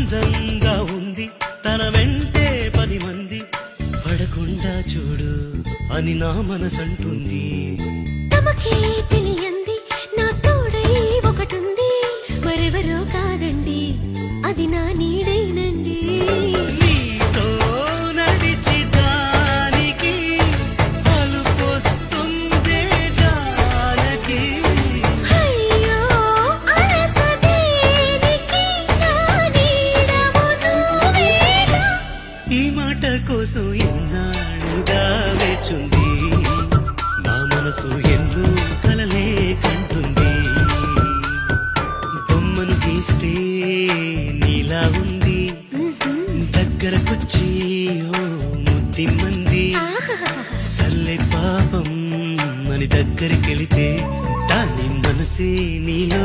అందంగా ఉంది తన వెంటే 10 మంది పడకుండా చూడు అని నా మనసంటుంది. తమకే తెలియంది నా తోడై ఒకటుంది, మరెవరో కాదండి అది నా నీడైనండి. నీతో నడిచి దానికి అలుపొస్తుందే జానకి. అయ్యో అనక దేనికి నా నీడవు నువ్వేగా. ఈ మాట కోసం ఎన్నాళ్ళుగా వేచుంది నా మనసు, ఎన్నో కలలే కంటుంది. బొమ్మను గీస్తే నీలా ఉంది, దగ్గరకొచ్చి ఓ ముద్దిమ్మంది. సల్లే పాపం అని దగ్గరికెళితే దాని మనసే నీలో